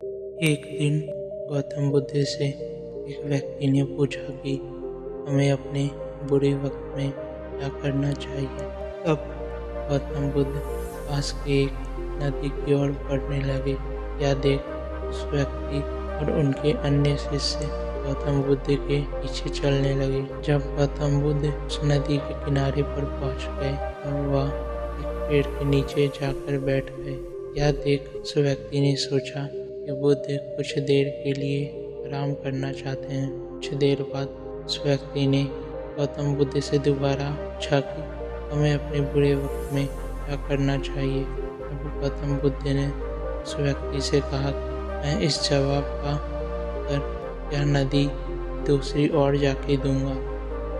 एक दिन गौतम बुद्ध से एक व्यक्ति ने पूछा कि हमें अपने बुरे वक्त में क्या करना चाहिए। तब गौतम बुद्ध पास के एक नदी की ओर बढ़ने लगे। यह देख उस व्यक्ति और उनके अन्य शिष्य गौतम बुद्ध के पीछे चलने लगे। जब गौतम बुद्ध उस नदी के किनारे पर पहुंच गए तब वह एक पेड़ के नीचे जाकर बैठ गए। यह देख उस व्यक्ति ने सोचा कि बुद्ध कुछ देर के लिए आराम करना चाहते हैं। कुछ देर बाद उस व्यक्ति ने गौतम बुद्ध से दोबारा पूछा कि हमें अपने बुरे वक्त में क्या करना चाहिए। तब गौतम बुद्ध ने उस व्यक्ति से कहा कि मैं इस जवाब का उत्तर यह नदी दूसरी ओर जाके दूंगा।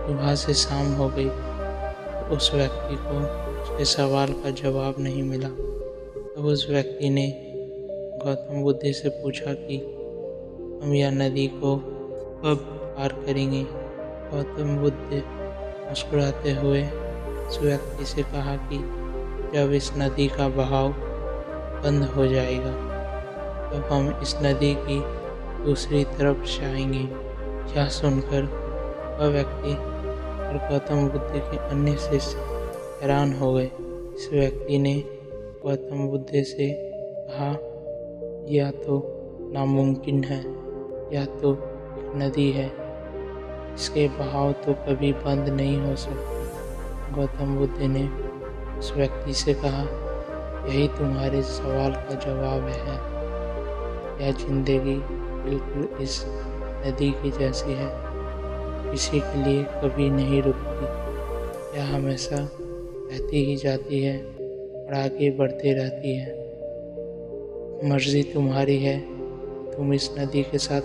सुबह से शाम हो गई तो उस व्यक्ति को उसके सवाल का जवाब नहीं मिला। तब उस व्यक्ति ने गौतम बुद्ध से पूछा कि हम यह नदी को कब पार करेंगे। गौतम बुद्ध मुस्कुराते हुए उस व्यक्ति से कहा कि जब इस नदी का बहाव बंद हो जाएगा तब हम इस नदी की दूसरी तरफ जाएंगे। यह सुनकर वह व्यक्ति और गौतम बुद्ध के अन्य शिष्य हैरान हो गए। इस व्यक्ति ने गौतम बुद्ध से कहा, यह तो नामुमकिन है, यह तो एक नदी है, इसके बहाव तो कभी बंद नहीं हो सकते। गौतम बुद्ध ने उस व्यक्ति से कहा, यही तुम्हारे सवाल का जवाब है। यह जिंदगी बिल्कुल इस नदी की जैसी है, किसी के लिए कभी नहीं रुकती। यह हमेशा बहती ही जाती है और आगे बढ़ती रहती है। मर्जी तुम्हारी है, तुम इस नदी के साथ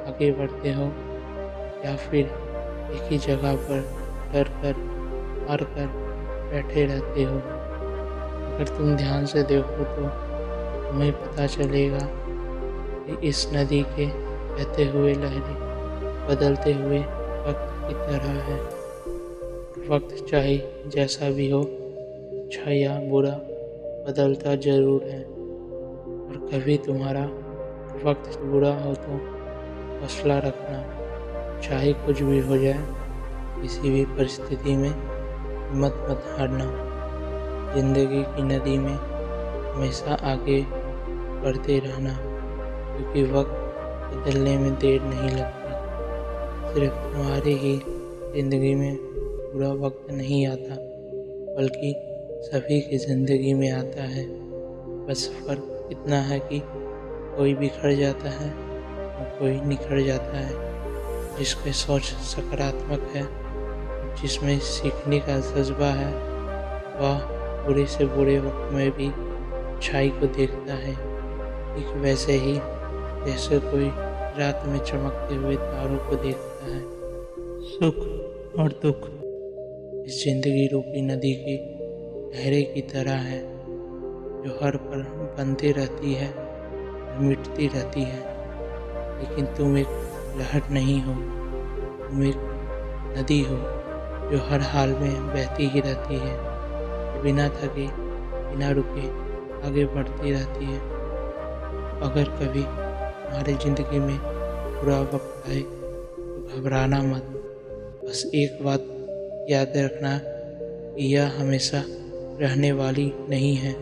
आगे बढ़ते हो या फिर एक ही जगह पर डर कर हार कर बैठे रहते हो। अगर तुम ध्यान से देखो तो तुम्हें पता चलेगा कि इस नदी के बहते हुए लहरें बदलते हुए वक्त की तरह है। वक्त चाहे जैसा भी हो, अच्छा या बुरा, बदलता जरूर है। और कभी तुम्हारा वक्त बुरा हो तो हौसला रखना, चाहे कुछ भी हो जाए, किसी भी परिस्थिति में हिम्मत मत हारना। जिंदगी की नदी में हमेशा आगे बढ़ते रहना, क्योंकि वक्त बदलने में देर नहीं लगती। सिर्फ तुम्हारी ही जिंदगी में बुरा वक्त नहीं आता, बल्कि सभी की ज़िंदगी में आता है। बस फ़र्क इतना है कि कोई बिखर जाता है और कोई निखर जाता है। जिसकी सोच सकारात्मक है, जिसमें सीखने का जज्बा है, वह बुरे से बुरे वक्त में भी अच्छाई को देखता है। ठीक वैसे ही जैसे कोई रात में चमकते हुए तारों को देखता है। सुख और दुख इस जिंदगी रूपी नदी की लहरें की तरह है, जो हर पल बनती रहती है और मिटती रहती है। लेकिन तुम एक लहर नहीं हो, तुम एक नदी हो जो हर हाल में बहती ही रहती है, बिना थके बिना रुके आगे बढ़ती रहती है। अगर कभी तुम्हारी ज़िंदगी में बुरा वक्त आए तो घबराना मत। बस एक बात याद रखना कि यह हमेशा रहने वाली नहीं है।